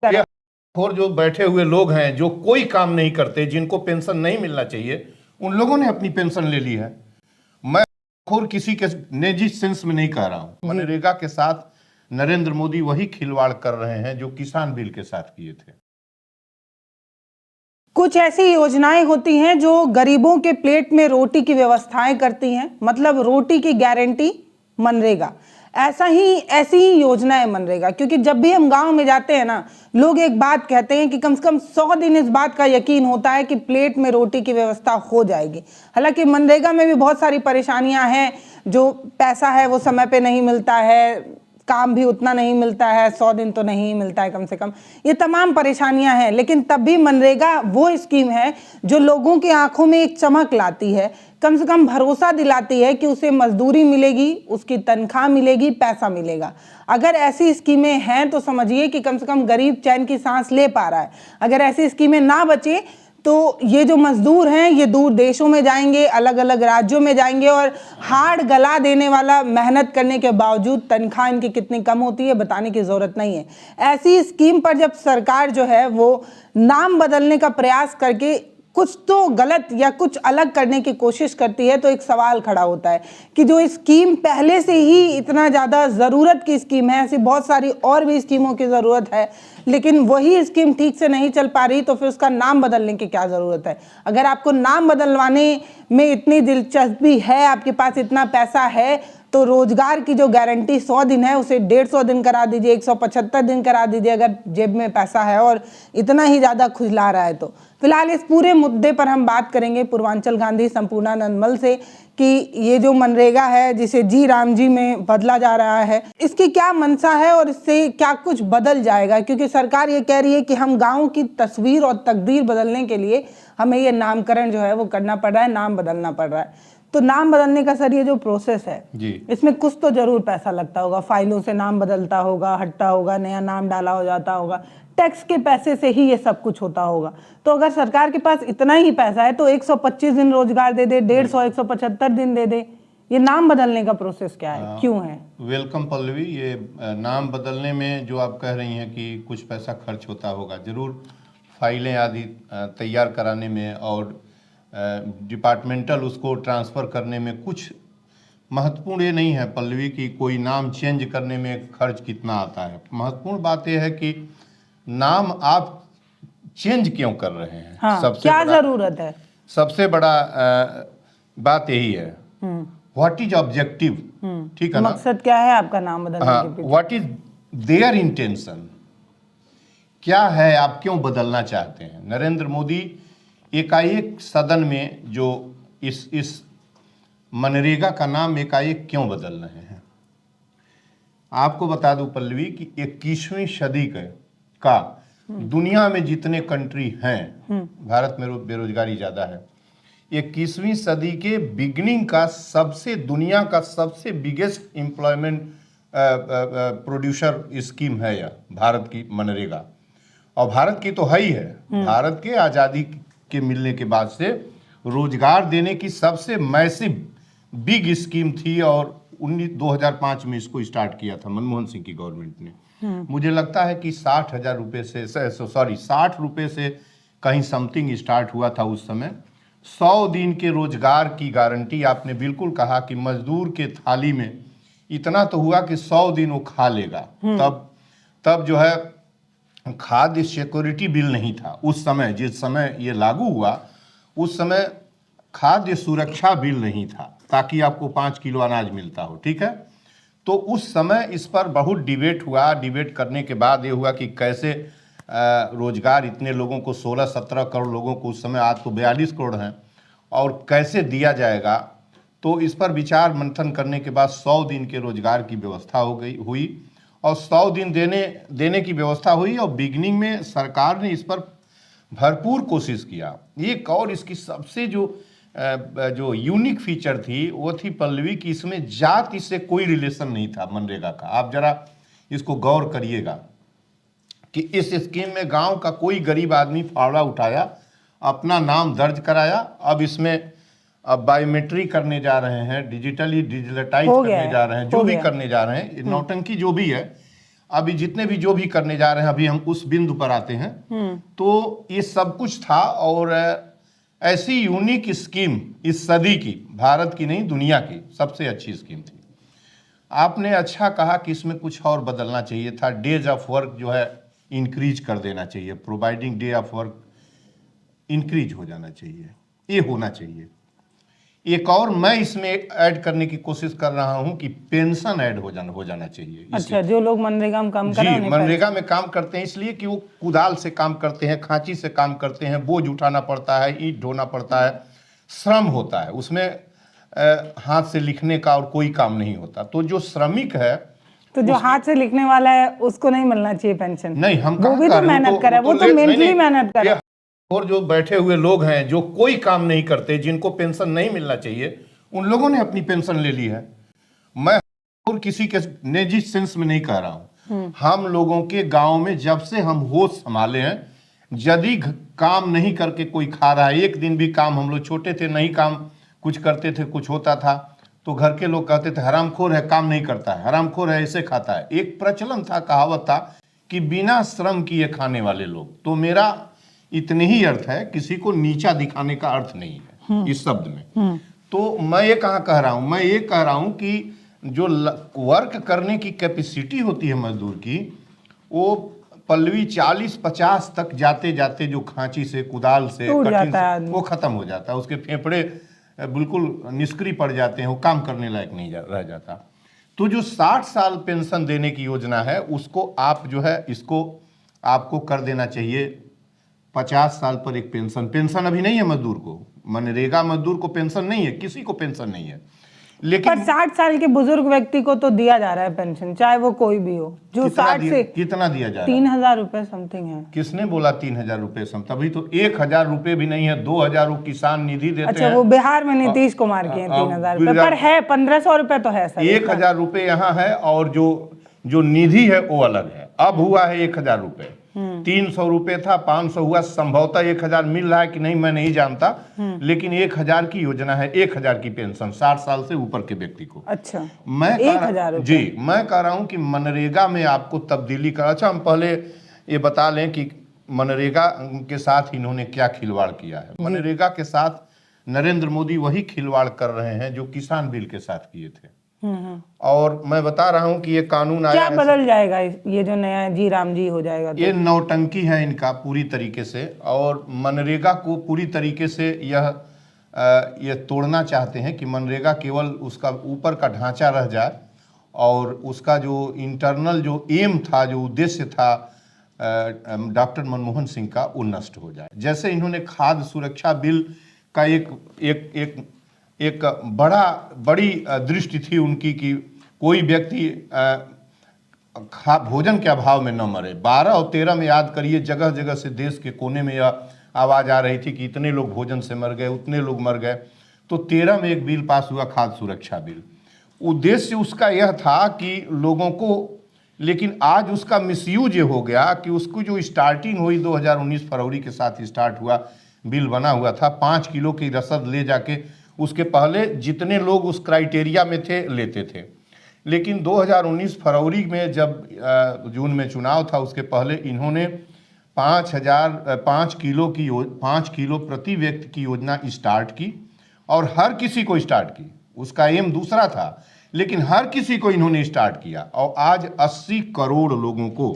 और जो बैठे हुए लोग हैं जो कोई काम नहीं करते, जिनको पेंशन नहीं मिलना चाहिए, उन लोगों ने अपनी पेंशन ले ली है। मैं और किसी के निजी सेंस में नहीं कह रहा हूं। मनरेगा के साथ नरेंद्र मोदी वही खिलवाड़ कर रहे हैं जो किसान बिल के साथ किए थे। कुछ ऐसी योजनाएं होती हैं जो गरीबों के प्लेट में रोटी की व्यवस्थाएं करती हैं, मतलब रोटी की गारंटी मनरेगा। ऐसी ही योजना है मनरेगा, क्योंकि जब भी हम गांव में जाते हैं ना, लोग एक बात कहते हैं कि कम से कम 100 दिन इस बात का यकीन होता है कि प्लेट में रोटी की व्यवस्था हो जाएगी। हालांकि मनरेगा में भी बहुत सारी परेशानियां हैं, जो पैसा है वो समय पे नहीं मिलता है, काम भी उतना नहीं मिलता है, 100 दिन तो नहीं मिलता है कम से कम, ये तमाम परेशानियां हैं। लेकिन तब भी मनरेगा वो स्कीम है जो लोगों की आंखों में एक चमक लाती है, कम से कम भरोसा दिलाती है कि उसे मजदूरी मिलेगी, उसकी तनख्वाह मिलेगी, पैसा मिलेगा। अगर ऐसी स्कीमें हैं तो समझिए कि कम से कम गरीब चैन की सांस ले पा रहा है। अगर ऐसी स्कीमें ना बचे तो ये जो मजदूर हैं ये दूर देशों में जाएंगे, अलग अलग राज्यों में जाएंगे, और हाड़ गला देने वाला मेहनत करने के बावजूद तनख्वाह इनकी कितनी कम होती है बताने की ज़रूरत नहीं है। ऐसी स्कीम पर जब सरकार जो है वो नाम बदलने का प्रयास करके कुछ तो गलत या कुछ अलग करने की कोशिश करती है, तो एक सवाल खड़ा होता है कि जो स्कीम पहले से ही इतना ज़्यादा ज़रूरत की स्कीम है, ऐसी बहुत सारी और भी स्कीमों की ज़रूरत है, लेकिन वही स्कीम ठीक से नहीं चल पा रही, तो फिर उसका नाम बदलने की क्या ज़रूरत है। अगर आपको नाम बदलवाने में इतनी दिलचस्पी है, आपके पास इतना पैसा है, तो रोजगार की जो गारंटी 100 दिन है उसे 150 दिन करा दीजिए, 175 दिन करा दीजिए, अगर जेब में पैसा है और इतना ही ज़्यादा खुजला रहा है तो। फिलहाल इस पूरे मुद्दे पर हम बात करेंगे पूर्वांचल गांधी संपूर्णानंद मल से कि ये जो मनरेगा है जिसे जी राम जी में बदला जा रहा है, इसकी क्या मंशा है और इससे क्या कुछ बदल जाएगा, क्योंकि सरकार ये कह रही है कि हम गाँव की तस्वीर और तकदीर बदलने के लिए हमें ये नामकरण जो है वो करना पड़ रहा है, नाम बदलना पड़ रहा है। तो नाम बदलने का सर ये जो प्रोसेस है इसमें कुछ तो जरूर पैसा लगता होगा, फाइलों से नाम बदलता होगा, हटता होगा, नया नाम डाला हो जाता होगा, टैक्स के पैसे से ही ये सब कुछ होता होगा। तो अगर सरकार के पास इतना ही पैसा है तो 125 दिन रोजगार दे दे, 150 175 दिन दे दे, ये नाम बदलने का प्रोसेस क्या है, क्यों है? वेलकम पल्लवी, ये नाम बदलने में जो आप कह रही हैं कि कुछ पैसा खर्च होता होगा, जरूर फाइलें आदि तैयार कराने में और डिपार्टमेंटल उसको ट्रांसफ़र करने में कुछ महत्वपूर्ण ये नहीं है पल्लवी कि कोई नाम चेंज करने में खर्च कितना आता है। महत्वपूर्ण बात यह है कि नाम आप चेंज क्यों कर रहे हैं। हाँ, क्या जरूरत है, सबसे बड़ा बात यही है, व्हाट इज ऑब्जेक्टिव, ठीक है ना, मकसद क्या है आपका नाम बदलने के पीछे, व्हाट इज देयर इंटेंशन, क्या है, आप क्यों बदलना चाहते हैं। नरेंद्र मोदी एकाएक सदन में जो इस मनरेगा का नाम एकाएक क्यों बदल रहे हैं। आपको बता दूं पल्लवी कि 21वीं सदी का दुनिया में जितने कंट्री हैं, भारत में बेरोजगारी ज्यादा है, 21वीं सदी के बिगनिंग का दुनिया का सबसे बिगेस्ट एम्प्लॉयमेंट प्रोड्यूसर स्कीम है यह भारत की मनरेगा। और भारत की तो है ही है, भारत के आज़ादी के मिलने के बाद से रोजगार देने की सबसे मैसिव बिग स्कीम थी, और 2005 में इसको स्टार्ट किया था मनमोहन सिंह की गवर्नमेंट ने। मुझे लगता है कि 60,000 रुपये से 60 रुपये से कहीं समथिंग स्टार्ट हुआ था उस समय। 100 दिन के रोजगार की गारंटी, आपने बिल्कुल कहा कि मजदूर के थाली में इतना तो हुआ कि 100 दिन वो खा लेगा। तब जो है खाद्य सिक्योरिटी बिल नहीं था उस समय, जिस समय ये लागू हुआ उस समय खाद्य सुरक्षा बिल नहीं था ताकि आपको 5 किलो अनाज मिलता हो, ठीक है। तो उस समय इस पर बहुत डिबेट हुआ। डिबेट करने के बाद ये हुआ कि कैसे रोजगार इतने लोगों को 16-17 करोड़ लोगों को उस समय, आज तो 42 करोड़ हैं, और कैसे दिया जाएगा। तो इस पर विचार मंथन करने के बाद 100 दिन के रोजगार की व्यवस्था हुई और 100 दिन देने की व्यवस्था हुई। और बिगनिंग में सरकार ने इस पर भरपूर कोशिश किया। एक और इसकी सबसे जो यूनिक फीचर थी वो थी पल्लवी कि इसमें जाति से कोई रिलेशन नहीं था मनरेगा का। आप जरा इसको गौर करिएगा कि इस स्कीम में गांव का कोई गरीब आदमी फावड़ा उठाया, अपना नाम दर्ज कराया, अब इसमें बायोमेट्रिक करने जा रहे हैं, डिजिटाइज करने जा रहे हैं, जो भी करने जा रहे हैं, नौटंकी जो भी है, अभी जितने भी जो भी करने जा रहे हैं, अभी हम उस बिंदु पर आते हैं। तो ये सब कुछ था, और ऐसी यूनिक स्कीम इस सदी की, भारत की नहीं दुनिया की सबसे अच्छी स्कीम थी। आपने अच्छा कहा कि इसमें कुछ और बदलना चाहिए था, डेज ऑफ वर्क जो है इंक्रीज कर देना चाहिए, providing day of work increase हो जाना चाहिए, ये होना चाहिए। एक और मैं इसमें ऐड करने की कोशिश कर रहा हूं कि पेंशन ऐड हो जाना चाहिए। अच्छा, जो लोग मनरेगा में काम कर रहे हैं जी, उन्हें मनरेगा में काम करते हैं इसलिए कि वो कुदाल से काम करते हैं, खांची से काम करते हैं, बोझ उठाना पड़ता है, ईंट ढोना पड़ता है, श्रम होता है उसमें, हाथ से लिखने का और कोई काम नहीं होता। तो जो श्रमिक है, तो जो हाथ से लिखने वाला है उसको नहीं मिलना चाहिए पेंशन? नहीं, हम वो भी तो मेहनत कर रहा है, वो तो मेंटली मेहनत कर रहा है। और जो बैठे हुए लोग हैं जो कोई काम नहीं करते, जिनको पेंशन नहीं मिलना चाहिए, उन लोगों ने अपनी पेंशन ले ली है। मैं और किसी के निजी सेंस में नहीं कह रहा हूं, हम लोगों के गांव में जब से हम होश संभाले हैं, यदि काम नहीं करके कोई खा रहा है, एक दिन भी काम, हम लोग छोटे थे नहीं काम कुछ करते थे, कुछ होता था तो घर के लोग कहते थे हरामखोर है, काम नहीं करता है, हरामखोर है, ऐसे खाता है। एक प्रचलन था, कहावत था कि बिना श्रम किए खाने वाले लोग। तो मेरा इतने ही अर्थ है, किसी को नीचा दिखाने का अर्थ नहीं है इस शब्द में। तो मैं ये कह रहा हूं, मैं ये कह रहा हूं कि जो वर्क करने की कैपेसिटी होती है मजदूर की, वो पल्लवी 40-50 तक जाते जाते जो खांची से, कुदाल से, कठिन से, वो खत्म हो जाता है, उसके फेफड़े बिल्कुल निष्क्रिय पड़ जाते हैं, वो काम करने लायक नहीं रह जाता। तो जो 60 साल पेंशन देने की योजना है, उसको आप जो है, इसको आपको कर देना चाहिए 50 साल पर एक पेंशन अभी नहीं है मजदूर को, मनरेगा मजदूर को पेंशन नहीं है, किसी को पेंशन नहीं है। लेकिन पर 60 साल के बुजुर्ग व्यक्ति को तो दिया जा रहा है पेंशन, चाहे वो कोई भी हो, जो 60 से। कितना दिया जा रहा है? 3000 रुपए समथिंग है। किसने बोला 3000 रुपए? तभी तो 1000 रुपए भी नहीं है, 2000 वो किसान निधि देते अच्छा, हैं। वो बिहार में नीतीश कुमार के हैं 3000 रुपए, पर है 1500 रुपए तो है सर। 1000 रुपए यहाँ है, और जो निधि है वो अलग है। अब हुआ है 1000 रुपए, 300 रुपए था, 500 हुआ, संभवतः 1000 मिल रहा है कि नहीं मैं नहीं जानता, लेकिन 1000 की योजना है, 1000 की पेंशन 60 साल से ऊपर के व्यक्ति को। अच्छा, मैं 1000 जी, मैं कह रहा हूं कि मनरेगा में आपको तब्दीली कर। अच्छा, हम पहले ये बता लें कि मनरेगा के साथ इन्होंने क्या खिलवाड़ किया है। मनरेगा के साथ नरेंद्र मोदी वही खिलवाड़ कर रहे हैं जो किसान बिल के साथ किए थे। और मैं बता रहा हूं कि ये कानून आया, क्या बदल जाएगा ये जो नया जी राम जी हो जाएगा? ये नौटंकी है इनका पूरी तरीके से, और मनरेगा को पूरी तरीके से ये तोड़ना चाहते हैं कि मनरेगा केवल उसका ऊपर का ढांचा रह जाए, और उसका जो इंटरनल जो एम था, जो उद्देश्य था डॉक्टर मनमोहन सिंह का, वो नष्ट हो जाए। जैसे इन्होंने खाद्य सुरक्षा बिल का एक बड़ी दृष्टि थी उनकी कि कोई व्यक्ति भोजन के अभाव में न मरे। 12 और 13 में याद करिए, जगह जगह से देश के कोने में यह आवाज आ रही थी कि इतने लोग भोजन से मर गए, उतने लोग मर गए। तो 13 में एक बिल पास हुआ, खाद्य सुरक्षा बिल। उद्देश्य उसका यह था कि लोगों को, लेकिन आज उसका मिसयूज ये हो गया कि उसको जो स्टार्टिंग हुई 2019 फरवरी के साथ स्टार्ट हुआ, बिल बना हुआ था 5 किलो की रसद ले जाके, उसके पहले जितने लोग उस क्राइटेरिया में थे लेते थे, लेकिन 2019 फरवरी में जब जून में चुनाव था, उसके पहले इन्होंने 5 किलो प्रति व्यक्ति की योजना स्टार्ट की, और हर किसी को स्टार्ट की। उसका एम दूसरा था, लेकिन हर किसी को इन्होंने स्टार्ट किया, और आज 80 करोड़ लोगों को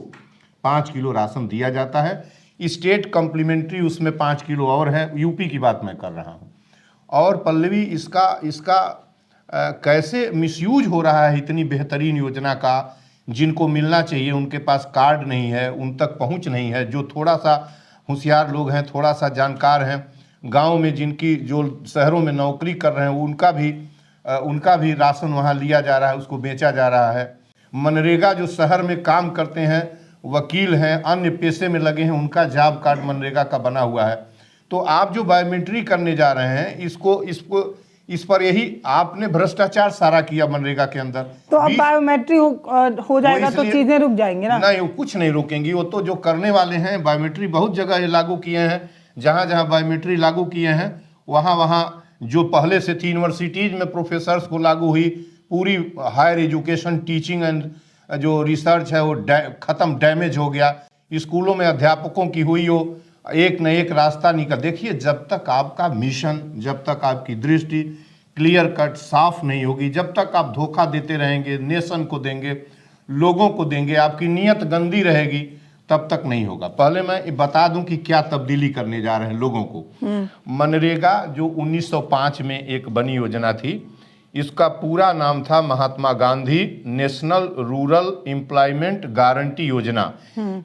5 किलो राशन दिया जाता है। स्टेट कम्प्लीमेंट्री उसमें 5 किलो और है, यूपी की बात मैं कर रहा हूँ। और पल्लवी, इसका कैसे मिसयूज हो रहा है इतनी बेहतरीन योजना का, जिनको मिलना चाहिए उनके पास कार्ड नहीं है, उन तक पहुंच नहीं है। जो थोड़ा सा होशियार लोग हैं, थोड़ा सा जानकार हैं, गांव में जिनकी, जो शहरों में नौकरी कर रहे हैं, उनका भी राशन वहां लिया जा रहा है, उसको बेचा जा रहा है। मनरेगा जो शहर में काम करते हैं, वकील हैं, अन्य पेशे में लगे हैं, उनका जॉब कार्ड मनरेगा का बना हुआ है। तो आप जो बायोमेट्रिक करने जा रहे हैं, इस पर यही आपने भ्रष्टाचार सारा किया मनरेगा के अंदर। तो अब बायोमेट्रिक हो जाएगा तो चीजें रुक जाएंगी ना? नहीं, वो कुछ नहीं रुकेंगी। वो तो जो करने वाले हैं, बायोमेट्रिक बहुत जगह लागू किए हैं, जहां जहां बायोमेट्रिक लागू किए हैं, वहां जो पहले से थी, यूनिवर्सिटीज में प्रोफेसर्स को लागू हुई, पूरी हायर एजुकेशन, टीचिंग एंड जो रिसर्च है वो खत्म, डैमेज हो गया, स्कूलों में अध्यापकों की हुई हो, एक न एक रास्ता निकल। देखिए, जब तक आपका मिशन, जब तक आपकी दृष्टि क्लियर कट साफ नहीं होगी, जब तक आप धोखा देते रहेंगे, नेशन को देंगे, लोगों को देंगे, आपकी नीयत गंदी रहेगी, तब तक नहीं होगा। पहले मैं बता दूं कि क्या तब्दीली करने जा रहे हैं लोगों को। मनरेगा जो 1905 में एक बनी योजना थी, इसका पूरा नाम था Mahatma Gandhi national rural employment guarantee Yojana.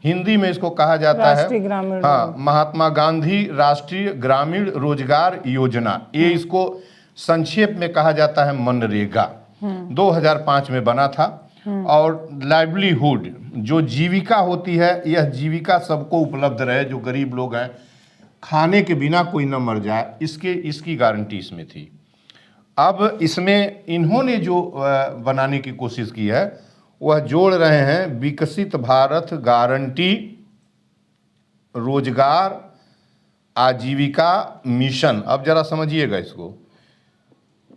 Hindi में इसको कहा जाता है, राष्ट्रीय ग्रामीण, हाँ, महात्मा गांधी राष्ट्रीय ग्रामीण रोजगार योजना। ये इसको संक्षेप में कहा जाता है मनरेगा। 2005 में बना था। और लाइवलीहुड, जो जीविका होती है, यह जीविका सबको उपलब्ध रहे, जो गरीब लोग हैं, खाने के बिना कोई न मर जाए, इसकी गारंटी इसमें थी। अब इसमें इन्होंने जो बनाने की कोशिश की है, वह जोड़ रहे हैं विकसित भारत गारंटी रोजगार आजीविका मिशन। अब जरा समझिएगा इसको।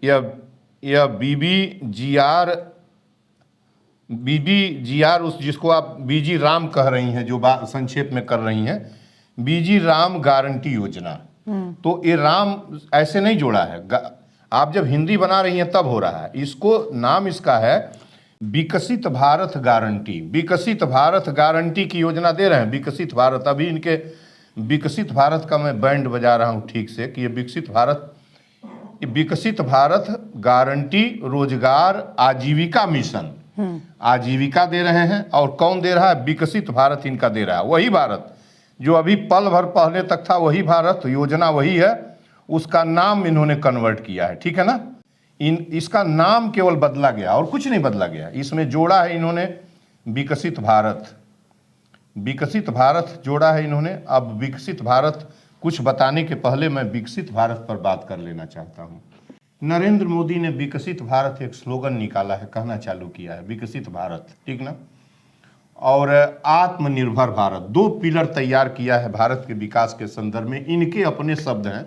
यह बीबीजीआर, उस जिसको आप बीजी राम कह रही हैं, जो बात संक्षेप में कर रही हैं, बीजी राम गारंटी योजना। तो ये राम ऐसे नहीं जोड़ा है, आप जब हिंदी बना रही हैं तब हो रहा है। इसको नाम इसका है विकसित भारत गारंटी। विकसित भारत गारंटी की योजना दे रहे हैं, विकसित भारत। अभी इनके विकसित भारत का मैं बैंड बजा रहा हूँ ठीक से, कि ये विकसित भारत गारंटी रोजगार आजीविका मिशन, आजीविका दे रहे हैं। और कौन दे रहा है? विकसित भारत इनका दे रहा है। वही भारत जो अभी पल भर पहले तक था, वही भारत, योजना वही है, उसका नाम इन्होंने कन्वर्ट किया है, ठीक है ना। इसका नाम केवल बदला गया और कुछ नहीं बदला गया। इसमें जोड़ा है इन्होंने विकसित भारत, विकसित भारत जोड़ा है इन्होंने। अब विकसित भारत, कुछ बताने के पहले मैं विकसित भारत पर बात कर लेना चाहता हूँ। नरेंद्र मोदी ने विकसित भारत एक स्लोगन निकाला है, कहना चालू किया है, विकसित भारत, ठीक ना। और आत्मनिर्भर भारत, दो पिलर तैयार किया है भारत के विकास के संदर्भ में। इनके अपने शब्द हैं,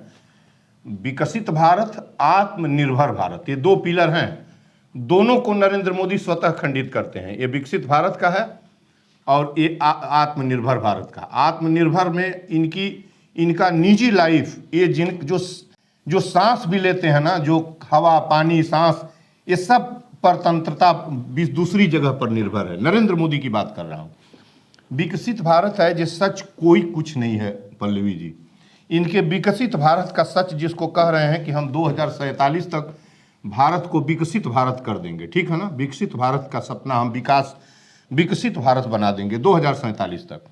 विकसित भारत, आत्मनिर्भर भारत, ये दो पिलर हैं। दोनों को नरेंद्र मोदी स्वतः खंडित करते हैं। ये विकसित भारत का है और ये आत्मनिर्भर भारत का। आत्मनिर्भर में इनका निजी लाइफ, ये जो सांस भी लेते हैं ना, जो हवा पानी सांस, ये सब परतंत्रता दूसरी जगह पर निर्भर है। नरेंद्र मोदी की बात कर रहा हूं। विकसित भारत है जो सच कोई कुछ नहीं है पल्लवी जी। इनके विकसित भारत का सच जिसको कह रहे हैं कि हम 2047 तक भारत को विकसित भारत कर देंगे, ठीक है ना। विकसित भारत का सपना, हम विकसित भारत बना देंगे 2047 तक।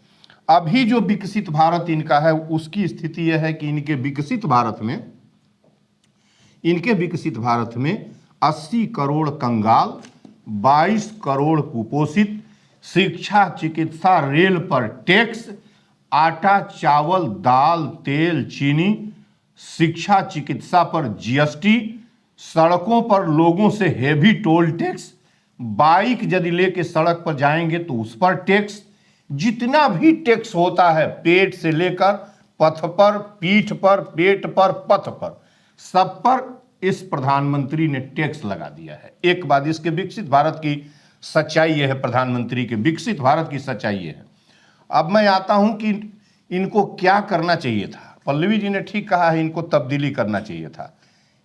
अभी जो विकसित भारत इनका है, उसकी स्थिति यह है कि इनके विकसित भारत में 80 करोड़ कंगाल, 22 करोड़ कुपोषित, शिक्षा चिकित्सा रेल पर टैक्स, आटा चावल दाल तेल चीनी, शिक्षा चिकित्सा पर जीएसटी, सड़कों पर लोगों से हेवी टोल टैक्स, बाइक यदि लेके सड़क पर जाएंगे तो उस पर टैक्स, जितना भी टैक्स होता है, पेट से लेकर पथ पर, पीठ पर, पेट पर, पथ पर, सब पर इस प्रधानमंत्री ने टैक्स लगा दिया है। एक बात, इसके विकसित भारत की सच्चाई यह है, प्रधानमंत्री के विकसित भारत की सच्चाई यह है। अब मैं आता हूं कि इनको क्या करना चाहिए था। पल्लवी जी ने ठीक कहा है, इनको तब्दीली करना चाहिए था।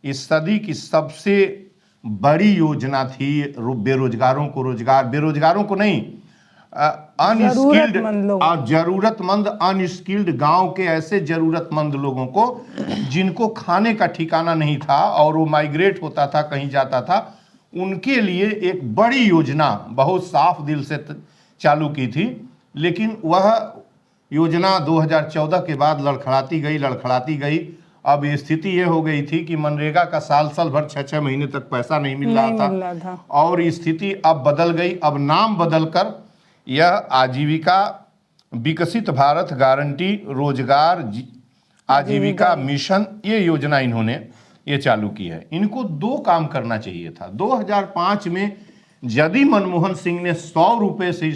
इस सदी की सबसे बड़ी योजना थी बेरोजगारों को रोजगार, बेरोजगारों को नहीं, अनस्किल्ड और जरूरतमंद, अनस्किल्ड गांव के ऐसे जरूरतमंद लोगों को जिनको खाने का ठिकाना नहीं था और वो माइग्रेट होता था, कहीं जाता था, उनके लिए एक बड़ी योजना बहुत साफ दिल से चालू की थी। लेकिन वह योजना 2014 के बाद लड़खड़ाती गई। अब स्थिति ये हो गई थी कि मनरेगा का साल भर 6-6 महीने तक पैसा नहीं मिल रहा था और स्थिति अब बदल गई। अब नाम बदलकर यह आजीविका विकसित भारत गारंटी रोजगार आजीविका मिशन, ये योजना इन्होंने ये चालू की है। इनको दो काम करना चाहिए था। 2005 में यदि मनमोहन सिंह ने 100 रुपए से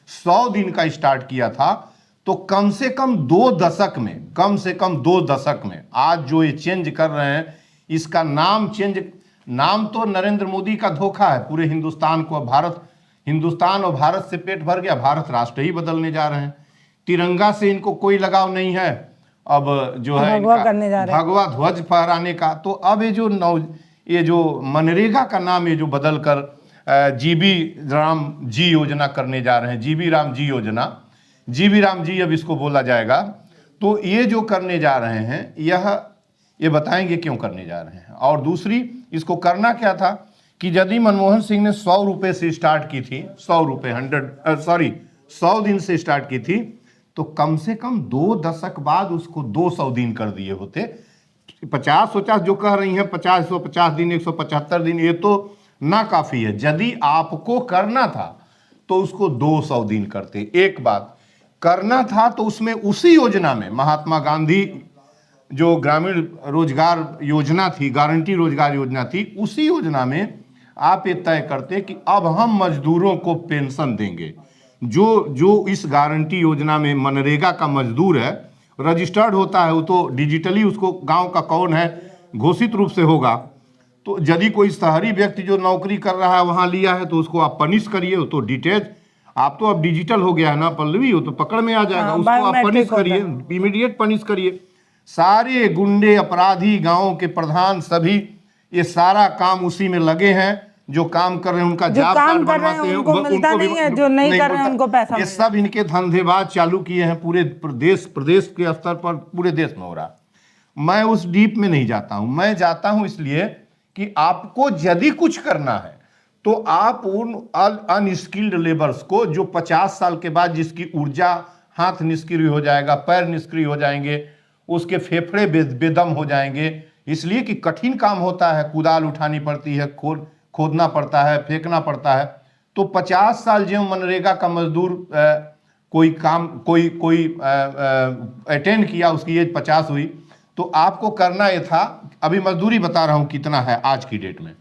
100 दिन का स्टार्ट किया था, तो कम से कम 2 दशक में आज जो ये चेंज कर रहे हैं, इसका नाम तो नरेंद्र मोदी का धोखा है पूरे हिंदुस्तान को। भारत हिंदुस्तान और भारत से पेट भर गया, भारत राष्ट्र ही बदलने जा रहे हैं। तिरंगा से इनको कोई लगाव नहीं है, अब जो है भगवा करने जा रहे हैं, भगवा ध्वज फहराने का। तो अब ये जो मनरेगा का नाम ये जो बदल कर जीबी राम जी योजना करने जा रहे हैं, जीबी राम जी योजना, जीबी राम जी अब इसको बोला जाएगा। तो ये जो करने जा रहे हैं ये बताएंगे क्यों करने जा रहे हैं। और दूसरी, इसको करना क्या था कि यदि मनमोहन सिंह ने 100 रुपये से स्टार्ट की थी, 100 रुपये 100 दिन से स्टार्ट की थी, तो कम से कम 2 दशक बाद उसको 200 दिन कर दिए होते। 50 जो कह रही हैं 150 दिन 175 दिन, ये तो ना काफी है। यदि आपको करना था तो उसको 200 दिन करते। एक बात करना था तो उसमें उसी योजना में महात्मा गांधी जो ग्रामीण रोजगार योजना थी, गारंटी रोजगार योजना थी, उसी योजना में आप ये तय करते कि अब हम मजदूरों को पेंशन देंगे। जो इस गारंटी योजना में मनरेगा का मजदूर है, रजिस्टर्ड होता है, वो तो डिजिटली उसको गांव का कौन है घोषित रूप से होगा। तो यदि कोई शहरी व्यक्ति जो नौकरी कर रहा है वहां लिया है तो उसको आप पनिश करिए, वो तो डिटेच, आप तो अब डिजिटल हो गया है ना पल्लवी, वो तो पकड़ में आ जाएगा। उसको आप पनिश करिए, इमीडिएट पनिश करिए। सारे गुंडे अपराधी गाँव के प्रधान सभी ये सारा काम उसी में लगे हैं। जो काम कर रहे हैं उनका जॉब कार्ड बनवाते हैं, उनको मिलता नहीं है, जो नहीं कर रहे हैं उनको पैसा। ये सब इनके धंधेबाज चालू किए हैं पूरे प्रदेश के स्तर पर, पूरे देश में हो रहा। मैं उस डीप में नहीं जाता हूं, मैं जाता हूं इसलिए कि आपको यदि कुछ करना है तो आप उन अनस्किल्ड लेबर्स को, जो 50 साल के बाद जिसकी ऊर्जा, हाथ निष्क्रिय हो जाएगा, पैर निष्क्रिय हो जाएंगे, उसके फेफड़े बेदम हो जाएंगे, इसलिए कि कठिन काम होता है, कुदाल उठानी पड़ती है, खोदना पड़ता है, फेंकना पड़ता है। तो 50 साल जो मनरेगा का मजदूर कोई अटेंड किया, उसकी एज 50 हुई, तो आपको करना ये था, अभी मजदूरी बता रहा हूं कितना है आज की डेट में,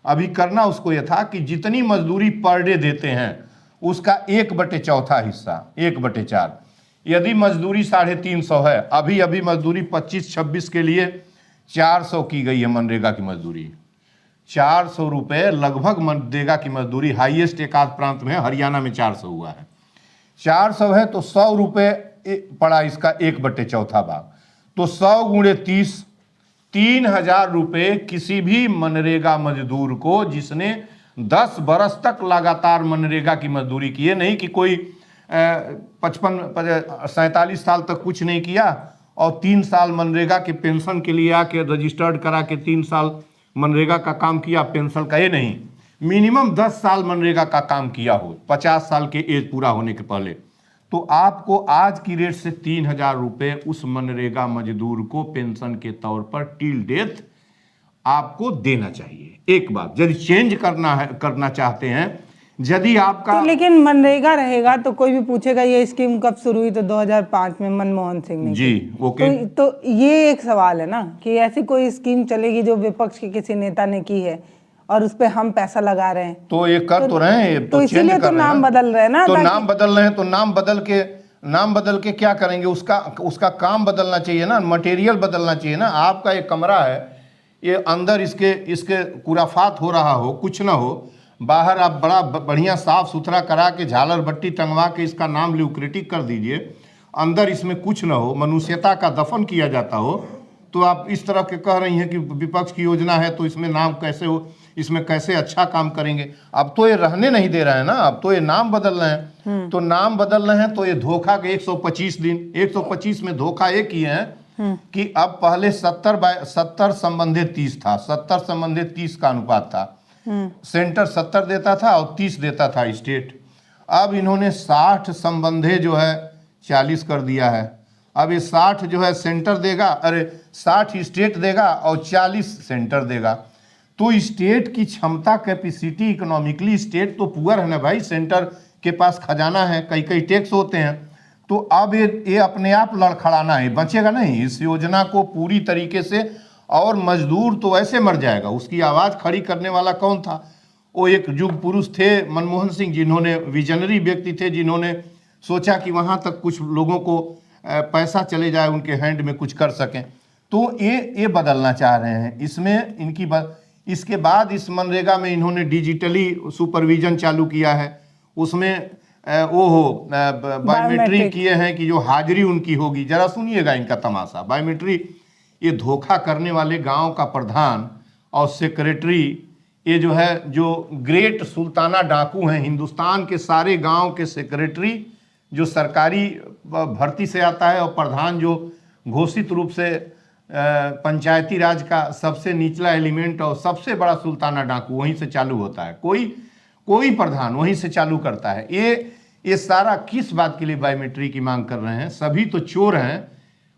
अभी करना उसको ये था कि जितनी मजदूरी पर डे देते हैं उसका 1/4 हिस्सा, 1/4, यदि मजदूरी 350 है, अभी मजदूरी 25-26 के लिए 400 की गई है मनरेगा की मजदूरी। 400 रुपये लगभग मनरेगा की मजदूरी, हाईएस्ट एक आध प्रांत में है, हरियाणा में 400 हुआ है। 400 है तो 100 रुपये पड़ा इसका 1/4 भाग, तो 100 गुणे 30, 3000 रुपये किसी भी मनरेगा मजदूर को, जिसने 10 बरस तक लगातार मनरेगा की मजदूरी की है, नहीं कि कोई 47 साल तक कुछ नहीं किया और 3 साल मनरेगा के पेंशन के लिए आके रजिस्टर्ड करा के 3 साल मनरेगा का काम किया पेंशन का, ये नहीं, मिनिमम 10 साल मनरेगा का काम किया हो 50 साल के एज पूरा होने के पहले, तो आपको आज की रेट से 3000 रुपये उस मनरेगा मजदूर को पेंशन के तौर पर टिल डेथ आपको देना चाहिए। एक बात, यदि चेंज करना चाहते हैं, यदि आपका तो लेकिन मनरेगा रहेगा तो कोई भी पूछेगा ये स्कीम कब शुरू हुई, तो 2005 में मनमोहन सिंह ने जी, ओके। तो ये एक सवाल है ना कि ऐसी कोई स्कीम चलेगी जो विपक्ष के किसी नेता ने की है और उस पे हम पैसा लगा रहे हैं, तो ये कर तो रहे हैं, तो इसीलिए तो नाम बदल रहे हैं ना। तो नाम बदल रहे हैं, तो नाम बदल के क्या करेंगे, उसका काम बदलना चाहिए ना, मटेरियल बदलना चाहिए ना। आपका एक कमरा है, ये अंदर इसके कुराफात हो रहा हो, कुछ ना हो, बाहर आप बड़ा बढ़िया साफ सुथरा करा के झालर बट्टी टंगवा के इसका नाम ल्यूक्रेटिव कर दीजिए, अंदर इसमें कुछ ना हो, मनुष्यता का दफन किया जाता हो, तो आप इस तरह के कह रही हैं कि विपक्ष की योजना है तो इसमें नाम कैसे हो, इसमें कैसे अच्छा काम करेंगे। अब तो ये रहने नहीं दे रहे हैं ना, अब तो ये नाम बदल रहे हैं। तो नाम बदल रहे हैं तो ये धोखा के 125 दिन, 125 में धोखा ये किए हैं कि अब पहले 70 संबंधित 30 था, 70 संबंधित 30 का अनुपात था, सेंटर 70 देता था और 30 देता था स्टेट। अब इन्होंने 60 संबंधे जो है 40 कर दिया है। अब ये 60 जो है सेंटर देगा, 60 स्टेट देगा और 40 सेंटर देगा। तो स्टेट की क्षमता, कैपेसिटी, इकोनॉमिकली स्टेट तो पुअर है ना भाई, सेंटर के पास खजाना है, कई टैक्स होते हैं। तो अब ये अपने आप लड़खड़ाना है, बचेगा नहीं इस योजना को पूरी तरीके से। और मजदूर तो ऐसे मर जाएगा, उसकी आवाज़ खड़ी करने वाला कौन था? वो एक युग पुरुष थे मनमोहन सिंह, जिन्होंने, विजनरी व्यक्ति थे, जिन्होंने सोचा कि वहाँ तक कुछ लोगों को पैसा चले जाए, उनके हैंड में कुछ कर सकें। तो ये बदलना चाह रहे हैं इसमें। इसके बाद इस मनरेगा में इन्होंने डिजिटली सुपरविजन चालू किया है, उसमें वो हो बायोमेट्रिक किए हैं कि जो हाजिरी उनकी होगी। जरा सुनिएगा इनका तमाशा। बायोमेट्रिक, ये धोखा करने वाले गांव का प्रधान और सेक्रेटरी, ये जो है जो ग्रेट सुल्ताना डाकू हैं, हिंदुस्तान के सारे गांव के सेक्रेटरी जो सरकारी भर्ती से आता है, और प्रधान जो घोषित रूप से पंचायती राज का सबसे निचला एलिमेंट और सबसे बड़ा सुल्ताना डाकू वहीं से चालू होता है। कोई प्रधान वहीं से चालू करता है। ये सारा किस बात के लिए बायोमेट्रिक की मांग कर रहे हैं? सभी तो चोर हैं।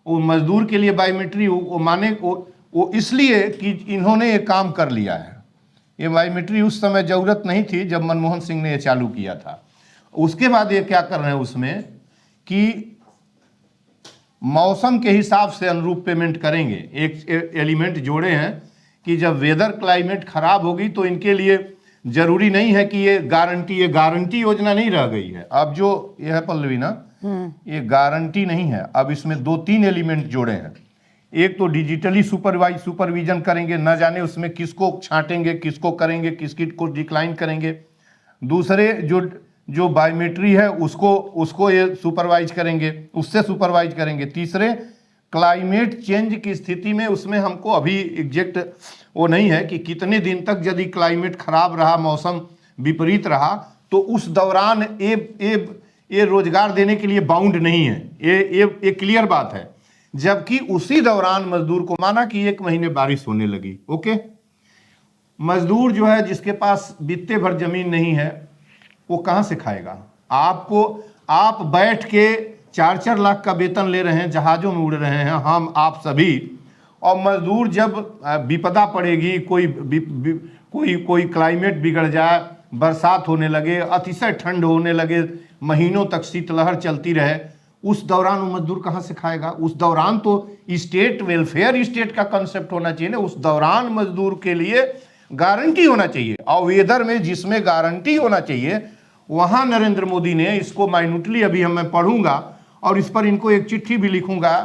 वो मजदूर के लिए बायोमेट्रिक वो इसलिए कि इन्होंने ये काम कर लिया है। ये बायोमेट्रिक उस समय जरूरत नहीं थी जब मनमोहन सिंह ने ये चालू किया था। उसके बाद ये क्या कर रहे हैं उसमें कि मौसम के हिसाब से अनुरूप पेमेंट करेंगे। एक एलिमेंट जोड़े हैं कि जब वेदर क्लाइमेट खराब होगी तो इनके लिए जरूरी नहीं है कि ये गारंटी योजना नहीं रह गई है। अब जो ये है पल्लवी ना, ये गारंटी नहीं है। अब इसमें 2-3 एलिमेंट जोड़े हैं। एक तो डिजिटली सुपरविजन करेंगे, न जाने उसमें किसको छांटेंगे, किसको करेंगे, किसकी को डिक्लाइन करेंगे। दूसरे जो बायोमेट्री है उसको ये सुपरवाइज करेंगे, उससे सुपरवाइज करेंगे। तीसरे क्लाइमेट चेंज की स्थिति में उसमें हमको अभी एग्जैक्ट वो नहीं है कि कितने दिन तक यदि क्लाइमेट खराब रहा, मौसम विपरीत रहा, तो उस दौरान ये रोजगार देने के लिए बाउंड नहीं है। ये क्लियर बात है। जबकि उसी दौरान मजदूर को, माना कि 1 महीने बारिश होने लगी, ओके, मजदूर जो है जिसके पास बित्ते भर जमीन नहीं है वो कहां से खाएगा? आप बैठ के 4-4 लाख का वेतन ले रहे हैं, जहाजों में उड़ रहे हैं हम आप सभी, और मजदूर जब विपदा पड़ेगी, कोई क्लाइमेट बिगड़ जाए, बरसात होने लगे, अतिशय ठंड होने लगे, महीनों तक शीतलहर चलती रहे, उस दौरान वो मजदूर कहां से खाएगा? उस दौरान तो स्टेट वेलफेयर स्टेट का कंसेप्ट होना चाहिए ना। उस दौरान मजदूर के लिए गारंटी होना चाहिए, और वेदर में जिसमें गारंटी होना चाहिए वहां नरेंद्र मोदी ने इसको माइन्यूटली, अभी मैं पढ़ूंगा और इस पर इनको एक चिट्ठी भी लिखूंगा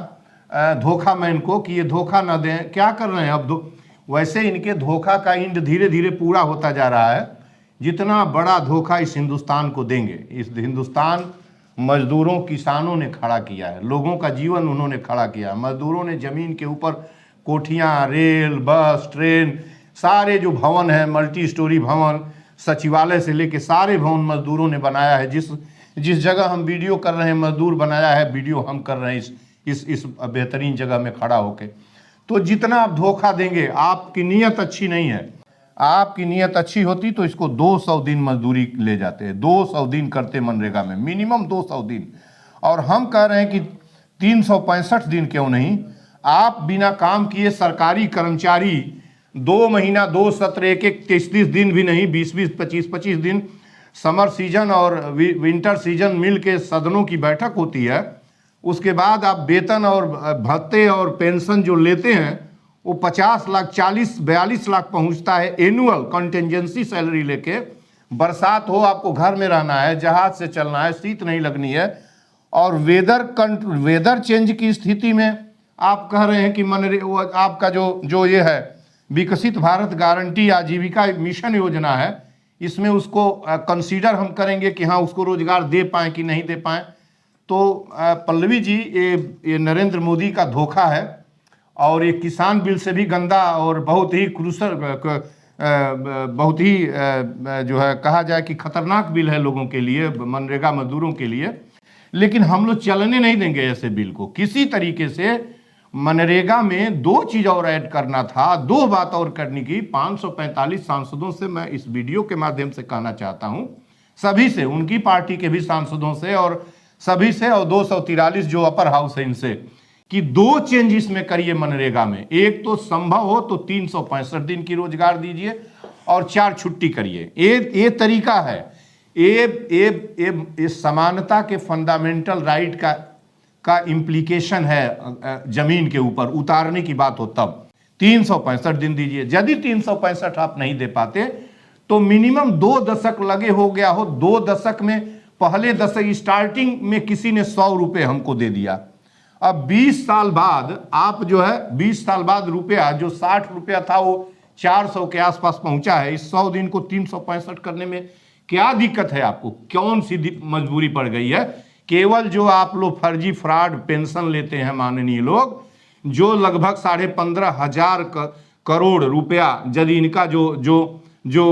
धोखा मैन को कि ये धोखा ना दें। क्या कर रहे हैं अब? वैसे इनके धोखा का इंड धीरे धीरे पूरा होता जा रहा है। जितना बड़ा धोखा इस हिंदुस्तान को देंगे, इस हिंदुस्तान मजदूरों किसानों ने खड़ा किया है, लोगों का जीवन उन्होंने खड़ा किया। मजदूरों ने जमीन के ऊपर कोठियां, रेल, बस, ट्रेन, सारे जो भवन हैं, मल्टी स्टोरी भवन, सचिवालय से लेके सारे भवन मजदूरों ने बनाया है। जिस जगह हम वीडियो कर रहे हैं मजदूर बनाया है, वीडियो हम कर रहे हैं इस बेहतरीन जगह में खड़ा होके। तो जितना आप धोखा देंगे, आपकी नीयत अच्छी नहीं है। आपकी नीयत अच्छी होती तो इसको 200 दिन मजदूरी ले जाते। 200 दिन करते मनरेगा में, मिनिमम 200 दिन। और हम कह रहे हैं कि 365 दिन क्यों नहीं। आप बिना काम किए सरकारी कर्मचारी 2 महीना, 2 सत्र, एक 30 दिन भी नहीं, 20 25 दिन समर सीजन और विंटर सीजन मिल के सदनों की बैठक होती है। उसके बाद आप वेतन और भत्ते और पेंशन जो लेते हैं वो 50 लाख, 40-42 लाख पहुंचता है एनुअल कंटिजेंसी सैलरी लेके। बरसात हो, आपको घर में रहना है, जहाज से चलना है, शीत नहीं लगनी है। और वेदर चेंज की स्थिति में आप कह रहे हैं कि आपका जो ये है विकसित भारत गारंटी आजीविका मिशन योजना है, इसमें उसको कंसीडर हम करेंगे कि हाँ उसको रोजगार दे पाएँ कि नहीं दे पाएँ। तो पल्लवी जी, ये नरेंद्र मोदी का धोखा है, और ये किसान बिल से भी गंदा और बहुत ही क्रूसल, बहुत ही जो है कहा जाए कि खतरनाक बिल है लोगों के लिए, मनरेगा मजदूरों के लिए। लेकिन हम लोग चलने नहीं देंगे ऐसे बिल को किसी तरीके से। मनरेगा में 2 चीज और ऐड करना था, 2 बात और करने की। 545 सांसदों से मैं इस वीडियो के माध्यम से कहना चाहता हूं, सभी से, उनकी पार्टी के भी सांसदों से और सभी से, और 243 जो अपर हाउस है इनसे, कि 2 चेंज इसमें करिए मनरेगा में। एक तो संभव हो तो 365 दिन की रोजगार दीजिए और 4 छुट्टी करिए। ये तरीका है। ये समानता के फंडामेंटल राइट का इम्प्लीकेशन है। जमीन के ऊपर उतारने की बात हो तब 365 दिन दीजिए। यदि 365 आप नहीं दे पाते तो मिनिमम 2 दशक लगे हो गया हो। 2 दशक में पहले दशक स्टार्टिंग में किसी ने 100 रुपए हमको दे दिया। अब 20 साल बाद आप जो है 20 साल बाद रुपया जो 60 रुपया था वो 400 के आसपास पहुंचा है। इस 100 दिन को 365 करने में क्या दिक्कत है आपको, कौन सी मजबूरी पड़ गई है? केवल जो आप लोग फर्जी फ्रॉड पेंशन लेते हैं माननीय लोग, जो लगभग 15,500 करोड़ रुपया यदि इनका जो जो जो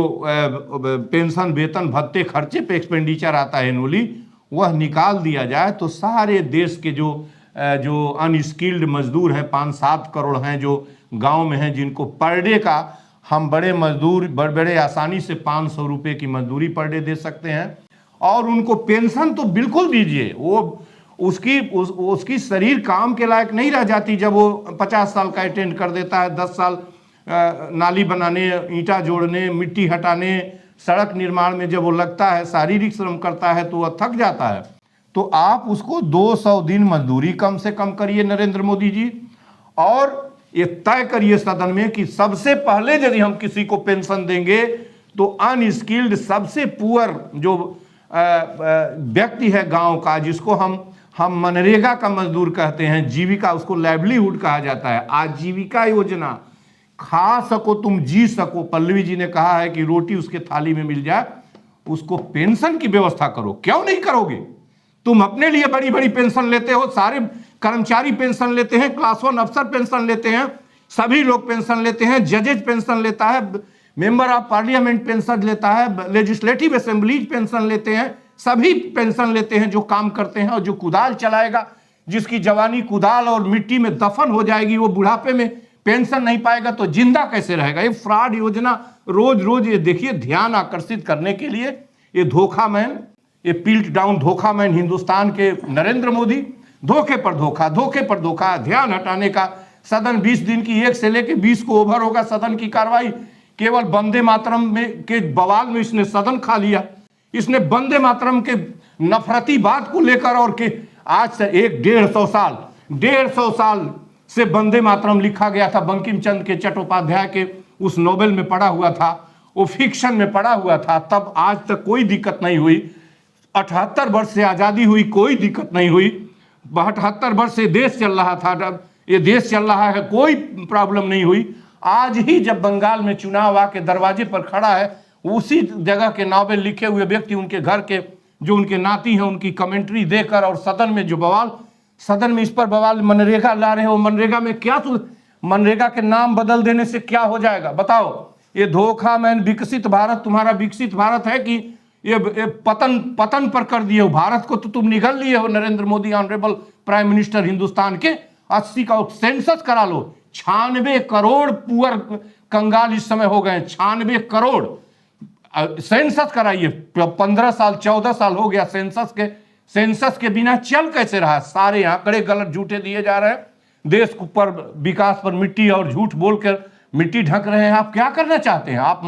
पेंशन वेतन भत्ते खर्चे पे एक्सपेंडिचर आता है एनुअली, वह निकाल दिया जाए तो सारे देश के जो अनस्किल्ड मजदूर हैं 5-7 करोड़ हैं जो गांव में हैं, जिनको पर डे का हम बड़े मजदूर बड़े आसानी से 500 रुपये की मजदूरी पर डे दे सकते हैं, और उनको पेंशन तो बिल्कुल दीजिए। वो उसकी शरीर काम के लायक नहीं रह जाती जब वो 50 साल का अटेंड कर देता है, 10 साल नाली बनाने, ईंटा जोड़ने, मिट्टी हटाने, सड़क निर्माण में जब वो लगता है, शारीरिक श्रम करता है तो वह थक जाता है। तो आप उसको 200 दिन मजदूरी कम से कम करिए नरेंद्र मोदी जी, और ये तय करिए सदन में कि सबसे पहले यदि हम किसी को पेंशन देंगे तो अनस्किल्ड सबसे पुअर जो व्यक्ति है गांव का, जिसको हम मनरेगा का मजदूर कहते हैं, जीविका उसको लाइवलीहुड कहा जाता है, आजीविका योजना, खा सको तुम जी सको, पल्लवी जी ने कहा है कि रोटी उसके थाली में मिल जाए, उसको पेंशन की व्यवस्था करो। क्यों नहीं करोगे? तुम अपने लिए बड़ी बड़ी पेंशन लेते हो, सारे कर्मचारी पेंशन लेते हैं, क्लास 1 अफसर पेंशन लेते हैं, सभी लोग पेंशन लेते हैं, जजेज पेंशन लेता है, मेंबर ऑफ पार्लियामेंट पेंशन लेता है, लेजिस्लेटिव असेंबलीज पेंशन लेते हैं, सभी पेंशन लेते हैं जो काम करते हैं। और जो कुदाल चलाएगा, जिसकी जवानी कुदाल और मिट्टी में दफन हो जाएगी, वो बुढ़ापे में पेंशन नहीं पाएगा तो जिंदा कैसे रहेगा? ये फ्रॉड योजना रोज रोज, ये देखिए, ध्यान आकर्षित करने के लिए ये धोखा मैन, ये पिल्ट डाउन धोखा मैन हिंदुस्तान के नरेंद्र मोदी, धोखे पर धोखा, धोखे पर धोखा, ध्यान हटाने का। सदन 20 दिन की 1 से लेकर 20 को ओवर होगा सदन की कार्रवाई, केवल वंदे मातरम में के बवाल में इसने सदन खा लिया। इसने वंदे मातरम के नफरती बात को लेकर, और के आज से 150 साल से वंदे मातरम लिखा गया था, बंकिम चंद्र के चट्टोपाध्याय के उस नोवेल में पढ़ा हुआ था, वो फिक्शन में पढ़ा हुआ था, तब आज तक कोई दिक्कत नहीं हुई। 78 वर्ष से आज़ादी हुई, कोई दिक्कत नहीं हुई। 72 वर्ष से देश चल रहा था, ये देश चल रहा है, कोई प्रॉब्लम नहीं हुई। आज ही जब बंगाल में चुनाव आके दरवाजे पर खड़ा है, उसी जगह के नॉवेल लिखे हुए व्यक्ति, उनके घर के जो उनके नाती हैं, उनकी कमेंट्री देकर, और सदन में जो बवाल, सदन में इस पर बवाल, मनरेगा ला रहे हो, मनरेगा में क्या, मनरेगा के नाम बदल देने से क्या हो जाएगा बताओ? ये धोखा मैन विकसित भारत तुम्हारा विकसित भारत है कि ये पतन पर कर दिए हो भारत को? तो तुम निगल लिए हो Narendra Modi, honourable prime minister Hindustan के। 80 का सेंसस करा लो, 96 करोड़ पुअर कंगाल इस समय हो गए, 96 करोड़ सेंसस कराइए। 15 साल 14 साल हो गया सेंसस के बिना चल कैसे रहा? सारे आंकड़े गलत झूठे दिए जा रहे हैं, देश पर विकास पर मिट्टी और झूठ बोलकर मिट्टी ढक रहे हैं। आप क्या करना चाहते हैं? आप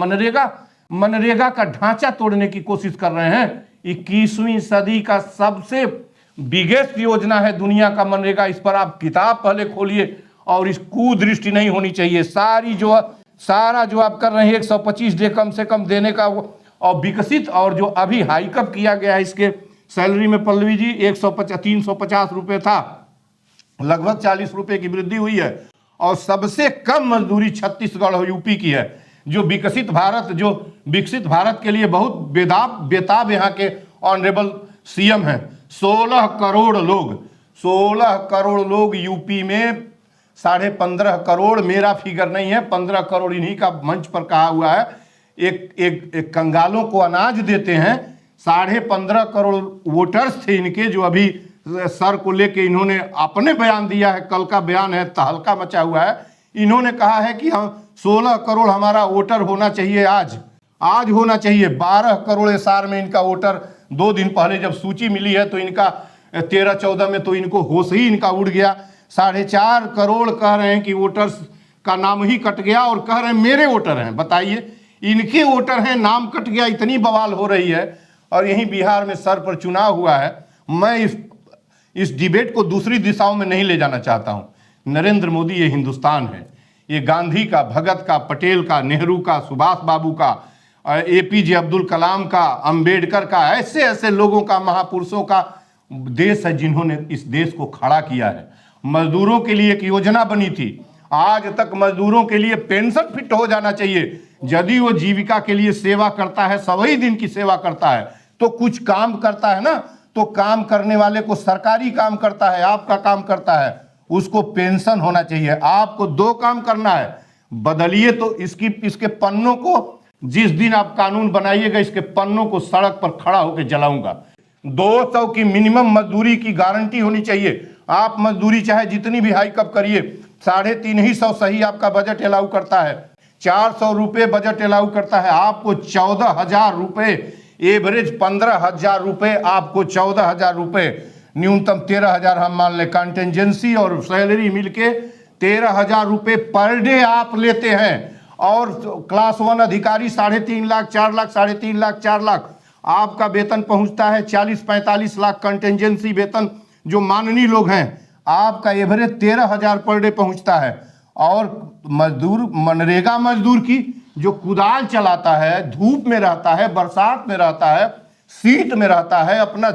मनरेगा का ढांचा तोड़ने की कोशिश कर रहे हैं। 21वीं सदी का सबसे बिगेस्ट योजना है दुनिया का मनरेगा। इस पर आप किताब पहले खोलिए, और इस कुदृष्टि नहीं होनी चाहिए। सारा जो आप कर रहे हैं 125 डे कम से कम देने का, और विकसित, और जो अभी हाईकअप किया गया है इसके सैलरी में, पल्लवी जी 350 रुपये था, लगभग 40 रुपये की वृद्धि हुई है। और सबसे कम मजदूरी छत्तीसगढ़ और यूपी की है। जो विकसित भारत के लिए बहुत बेताब यहाँ के ऑनरेबल सीएम हैं। 16 करोड़ लोग यूपी में, 15.5 करोड़, मेरा फिगर नहीं है, 15 करोड़ इन्हीं का मंच पर कहा हुआ है। एक कंगालों को अनाज देते हैं। 15.5 करोड़ वोटर्स थे इनके, जो अभी सर को लेके इन्होंने अपने बयान दिया है, कल का बयान है, तहलका मचा हुआ है। इन्होंने कहा है कि हम 16 करोड़ हमारा वोटर होना चाहिए, आज होना चाहिए। 12 करोड़ एसआर में इनका वोटर 2 दिन पहले जब सूची मिली है तो इनका 13-14 में तो इनको होश ही इनका उड़ गया। 4.5 करोड़ कह रहे हैं कि वोटर्स का नाम ही कट गया, और कह रहे हैं मेरे वोटर हैं। बताइए, इनके वोटर हैं, नाम कट गया, इतनी बवाल हो रही है। और यहीं बिहार में सर पर चुनाव हुआ है। मैं इस डिबेट को दूसरी दिशाओं में नहीं ले जाना चाहता हूं। नरेंद्र मोदी ये हिंदुस्तान है, ये गांधी का, भगत का, पटेल का, नेहरू का, सुभाष बाबू का, एपीजे अब्दुल कलाम का, अंबेडकर का, ऐसे ऐसे लोगों का, महापुरुषों का देश है जिन्होंने इस देश को खड़ा किया है। मजदूरों के लिए एक योजना बनी थी, आज तक मजदूरों के लिए पेंशन फिट हो जाना चाहिए। यदि वो जीविका के लिए सेवा करता है, सभी दिन की सेवा करता है, तो कुछ काम करता है ना, तो काम करने वाले को सरकारी काम करता है, आपका काम करता है, उसको पेंशन होना चाहिए। आपको 2 काम करना है, बदलिए तो इसके पन्नों को, जिस दिन आप कानून बनाइएगा इसके पन्नों को सड़क पर खड़ा होकर जलाऊंगा। 200 की मिनिमम मजदूरी की गारंटी होनी चाहिए। आप मजदूरी चाहे जितनी भी हाई कब करिए, 350 सही आपका बजट अलाउ करता है, 400 रुपये बजट अलाउ करता है। आपको 14,000 रुपये एवरेज, 15,000 रुपये, आपको 14,000 रुपये, न्यूनतम 13,000 हम मान लें, कंटेंजेंसी और सैलरी मिलके 13,000 रुपये पर डे आप लेते हैं। और क्लास 1 अधिकारी 3.5 लाख, 4 लाख, 3.5 लाख, 4 लाख, आपका वेतन पहुंचता है 40-45 लाख। कंटेंजेंसी वेतन जो माननीय लोग हैं, आपका एवरेज 13,000 पर डे पहुंचता है। और मजदूर, मनरेगा मजदूर की जो कुदाल चलाता है, धूप में रहता है, बरसात में रहता है, शीत में रहता है, अपना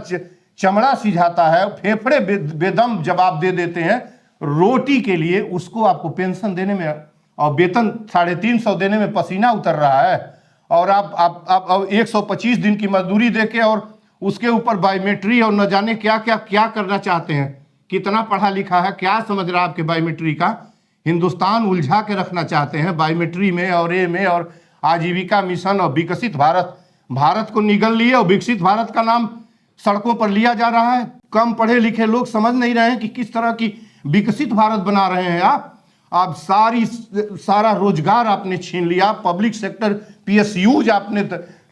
चमड़ा सिझाता है, फेफड़े बेदम जवाब दे देते हैं रोटी के लिए, उसको आपको पेंशन देने में और वेतन 350 देने में पसीना उतर रहा है। और आप 125 दिन की मजदूरी देके और उसके ऊपर बायोमेट्री और न जाने क्या क्या क्या करना चाहते हैं। कितना पढ़ा लिखा है, क्या समझ रहा है आपके बायोमेट्री का? हिंदुस्तान उलझा के रखना चाहते हैं बायोमेट्री में और ए में, और आजीविका मिशन और विकसित भारत। भारत को निगल लिए और विकसित भारत का नाम सड़कों पर लिया जा रहा है। कम पढ़े लिखे लोग समझ नहीं रहे हैं कि किस तरह की विकसित भारत बना रहे हैं आप सारा रोजगार आपने छीन लिया। पब्लिक सेक्टर पीएसयूज आपने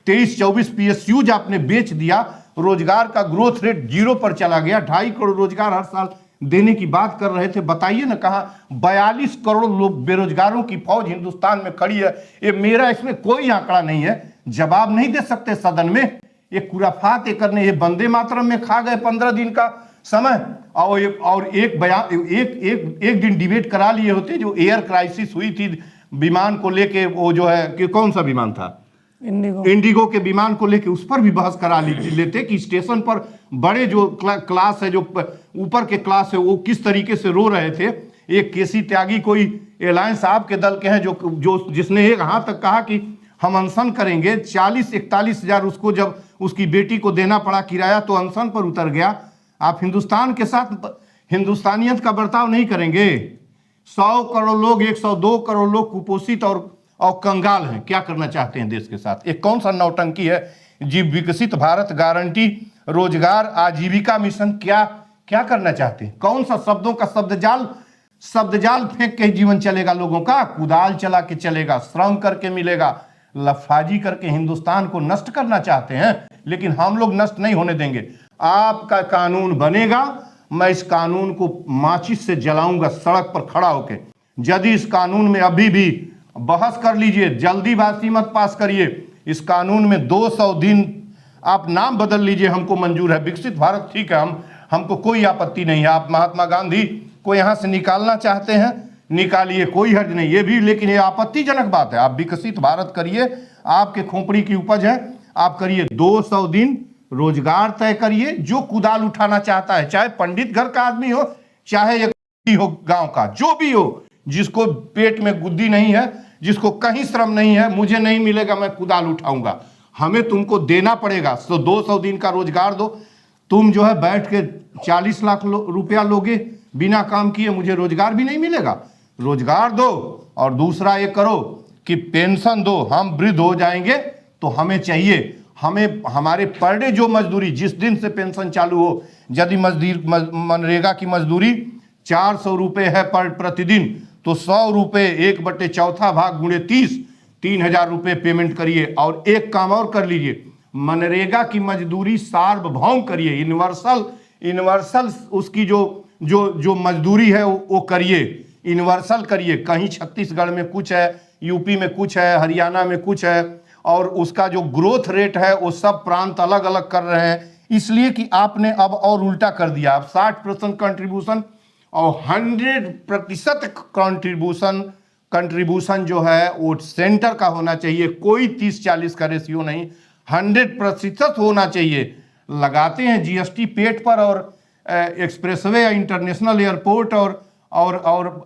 23-24 पीएसयूज आपने बेच दिया। रोजगार का ग्रोथ रेट 0 पर चला गया। 2.5 करोड़ रोजगार हर साल देने की बात कर रहे थे, बताइए ना कहाँ? 42 करोड़ लोग बेरोजगारों की फौज हिंदुस्तान में खड़ी है। ये मेरा इसमें कोई आंकड़ा नहीं है, जवाब नहीं दे सकते सदन में। ये खुराफात ये करने, ये वंदे मातरम में खा गए 15 दिन का समय, और एक बयान, एक दिन डिबेट करा लिए होते। जो एयर क्राइसिस हुई थी विमान को लेके, वो जो है कि कौन सा विमान था, इंडिगो के विमान को लेके, उस पर भी बहस करा लेते कि स्टेशन पर बड़े जो क्लास है, जो ऊपर के क्लास है, वो किस तरीके से रो रहे थे। एक केसी त्यागी कोई एलायंस आपके दल के हैं जो जिसने एक हाथ तक कहा कि हम अनशन करेंगे। 40-41 हजार उसको जब उसकी बेटी को देना पड़ा किराया, तो अनशन पर उतर गया। आप हिंदुस्तान के साथ हिंदुस्तानियत का बर्ताव नहीं करेंगे। 100 करोड़ लोग, 102 करोड़ लोग कुपोषित और कंगाल हैं। क्या करना चाहते हैं देश के साथ? एक कौन सा नौटंकी है जी? विकसित भारत गारंटी, रोजगार, आजीविका मिशन, क्या करना चाहते हैं? कौन सा शब्दों का शब्दजाल फेंक के जीवन चलेगा लोगों का? कुदाल चला के चलेगा, श्रम करके मिलेगा, लफाजी करके हिंदुस्तान को नष्ट करना चाहते हैं। लेकिन हम लोग नष्ट नहीं होने देंगे। आपका कानून बनेगा, मैं इस कानून को माचिस से जलाऊंगा सड़क पर खड़ा होके। यदि इस कानून में अभी भी बहस कर लीजिए, जल्दीबाजी मत पास करिए। इस कानून में 200 दिन आप नाम बदल लीजिए, हमको मंजूर है। विकसित भारत ठीक है, हमको कोई आपत्ति नहीं है। आप महात्मा गांधी को यहाँ से निकालना चाहते हैं, निकालिए, कोई हर्ज नहीं। ये भी, लेकिन ये आपत्तिजनक बात है। आप विकसित भारत करिए, आपके खोपड़ी की उपज है, आप करिए। 200 दिन रोजगार तय करिए। जो कुदाल उठाना चाहता है, चाहे पंडित घर का आदमी हो, चाहे एक हो गांव का, जो भी हो, जिसको पेट में गुद्दी नहीं है, जिसको कहीं श्रम नहीं है, मुझे नहीं मिलेगा, मैं कुदाल उठाऊंगा। हमें तुमको देना पड़ेगा। तो 200 दिन का रोजगार दो। तुम जो है बैठ के 40 लाख रुपया लोगे बिना काम किए, मुझे रोजगार भी नहीं मिलेगा। रोजगार दो, और दूसरा ये करो कि पेंशन दो। हम वृद्ध हो जाएंगे तो हमें चाहिए, हमारे पर डे जो मजदूरी, जिस दिन से पेंशन चालू हो, यदि मनरेगा की मजदूरी 400 रुपये है प्रतिदिन, तो 100 रुपये 1/4 भाग गुणे 30, 3,000 रुपये पेमेंट करिए। और एक काम और कर लीजिए, मनरेगा की मजदूरी सार्वभौम करिए, यूनिवर्सल उसकी जो मजदूरी है वो करिए, यूनिवर्सल करिए। कहीं छत्तीसगढ़ में कुछ है, यूपी में कुछ है, हरियाणा में कुछ है, और उसका जो ग्रोथ रेट है वो सब प्रांत अलग अलग कर रहे हैं। इसलिए कि आपने अब और उल्टा कर दिया। अब 60% कंट्रीब्यूशन और 100% कंट्रीब्यूशन जो है वो सेंटर का होना चाहिए। कोई 30-40 का रेशियो नहीं, 100% होना चाहिए। लगाते हैं जीएसटी पेट पर, और एक्सप्रेसवे या इंटरनेशनल एयरपोर्ट और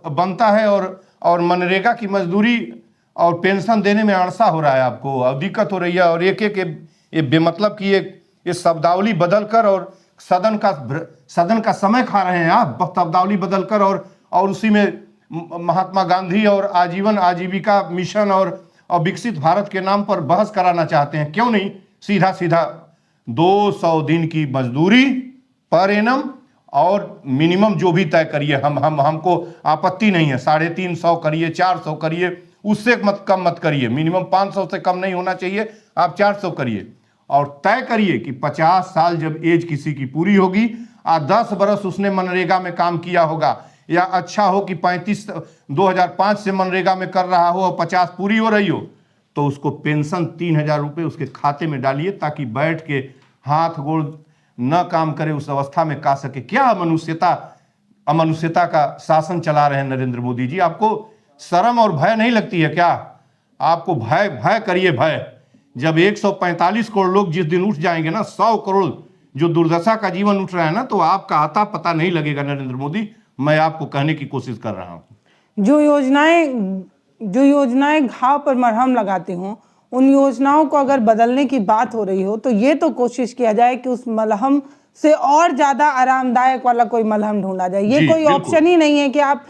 बनता है, और मनरेगा की मजदूरी और पेंशन देने में अड़सा हो रहा है आपको और दिक्कत हो रही है, और एक एक ये बेमतलब की ये शब्दावली बदल कर और सदन का समय खा रहे हैं आप, शब्दावली बदल कर और उसी में महात्मा गांधी और आजीवन आजीविका मिशन और विकसित भारत के नाम पर बहस कराना चाहते हैं। क्यों नहीं सीधा सीधा 200 दिन की मजदूरी पर एनम और मिनिमम जो भी तय करिए, हमको आपत्ति नहीं है, 350 करिए, 400 करिए, उससे कम मत करिए, मिनिमम 500 से कम नहीं होना चाहिए, आप 400 करिए और तय करिए कि 50 साल जब एज किसी की पूरी होगी और 10 बरस उसने मनरेगा में काम किया होगा, या अच्छा हो कि 2005 से मनरेगा में कर रहा हो और 50 पूरी हो रही हो, तो उसको पेंशन 3000 रुपये उसके खाते में डालिए, ताकि बैठ के हाथ गोड़ न काम करे उस अवस्था में का सके। क्या अमनुष्यता का शासन चला रहे हैं नरेंद्र मोदी जी। आपको शर्म और भय नहीं लगती है क्या? आपको भय करिए भय। जब 145 करोड़ लोग जिस दिन उठ जाएंगे ना, 100 करोड़ जो दुर्दशा का जीवन उठ रहा है ना, तो आपका आता पता नहीं लगेगा नरेंद्र मोदी। मैं आपको कहने की कोशिश कर रहा हूं। जो योजनाएं घाव पर मरहम लगाती हों, उन योजनाओं को अगर बदलने की बात हो रही हो तो ये तो कोशिश किया जाए कि उस मलहम से और ज्यादा आरामदायक वाला कोई मलहम ढूंढा जाए। ये कोई ऑप्शन ही नहीं है कि आप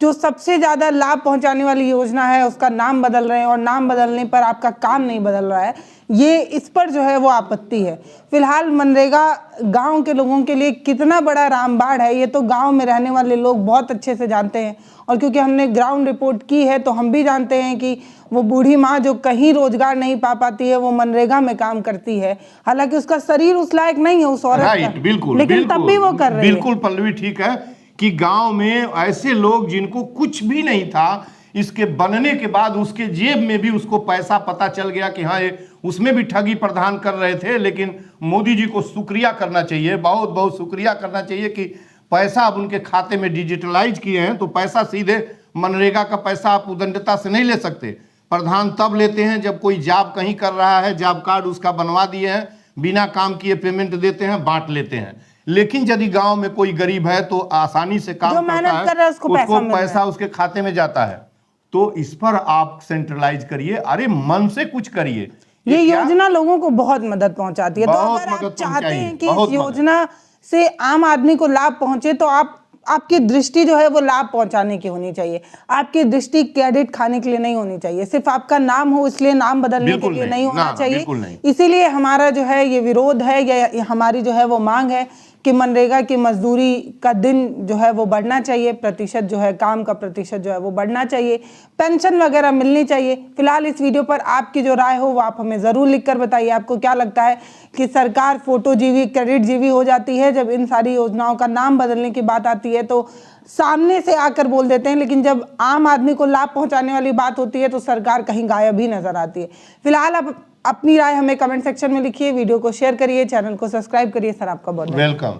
जो सबसे ज्यादा लाभ पहुंचाने वाली योजना है उसका नाम बदल रहे हैं और नाम बदलने पर आपका काम नहीं बदल रहा है। ये इस पर जो है वो आपत्ति है। फिलहाल मनरेगा गांव के लोगों के लिए कितना बड़ा रामबाण है ये तो गांव में रहने वाले लोग बहुत अच्छे से जानते हैं, और क्योंकि हमने ग्राउंड रिपोर्ट की है तो हम भी जानते हैं कि वो बूढ़ी माँ जो कहीं रोजगार नहीं पा पाती है वो मनरेगा में काम करती है। हालांकि उसका शरीर उस लायक नहीं है उस औरत का, बिल्कुल, लेकिन तब भी वो कर रही है। बिल्कुल पल्लवी ठीक है कि गांव में ऐसे लोग जिनको कुछ भी नहीं था, इसके बनने के बाद उसके जेब में भी उसको पैसा पता चल गया कि हाँ ये उसमें भी ठगी प्रदान कर रहे थे। लेकिन मोदी जी को शुक्रिया करना चाहिए, बहुत बहुत शुक्रिया करना चाहिए कि पैसा अब उनके खाते में डिजिटलाइज किए हैं, तो पैसा सीधे मनरेगा का पैसा आप उदंडता से नहीं ले सकते। प्रधान तब लेते हैं जब कोई जॉब कहीं कर रहा है, जॉब कार्ड उसका बनवा दिए हैं, बिना काम किए पेमेंट देते हैं, बांट लेते हैं। लेकिन यदि गांव में कोई गरीब है तो आसानी से काम करता है, उसको पैसा उसके खाते में जाता है। तो इस पर आप सेंट्रलाइज करिए, अरे मन से कुछ करिए। ये योजना लोगों को बहुत मदद पहुंचाती है। तो अगर आप चाहते हैं कि इस योजना से आम आदमी को लाभ पहुंचे तो आपकी दृष्टि जो है वो लाभ पहुंचाने की होनी चाहिए। आपकी दृष्टि क्रेडिट खाने के लिए नहीं होनी चाहिए, सिर्फ आपका नाम हो इसलिए नाम बदलने के लिए नहीं होना चाहिए। इसीलिए हमारा जो है ये विरोध है, या हमारी जो है वो मांग है कि मनरेगा की मजदूरी का दिन जो है वो बढ़ना चाहिए, प्रतिशत जो है काम का प्रतिशत जो है वो बढ़ना चाहिए, पेंशन वगैरह मिलनी चाहिए। फिलहाल इस वीडियो पर आपकी जो राय हो वो आप हमें ज़रूर लिखकर बताइए। आपको क्या लगता है कि सरकार फोटो जीवी क्रेडिट जीवी हो जाती है जब इन सारी योजनाओं का नाम बदलने की बात आती है, तो सामने से आकर बोल देते हैं, लेकिन जब आम आदमी को लाभ पहुंचाने वाली बात होती है तो सरकार कहीं गायब ही नजर आती है। फिलहाल आप अपनी राय हमें कमेंट सेक्शन में लिखिए, वीडियो को शेयर करिए, चैनल को सब्सक्राइब करिए। सर आपका बहुत वेलकम।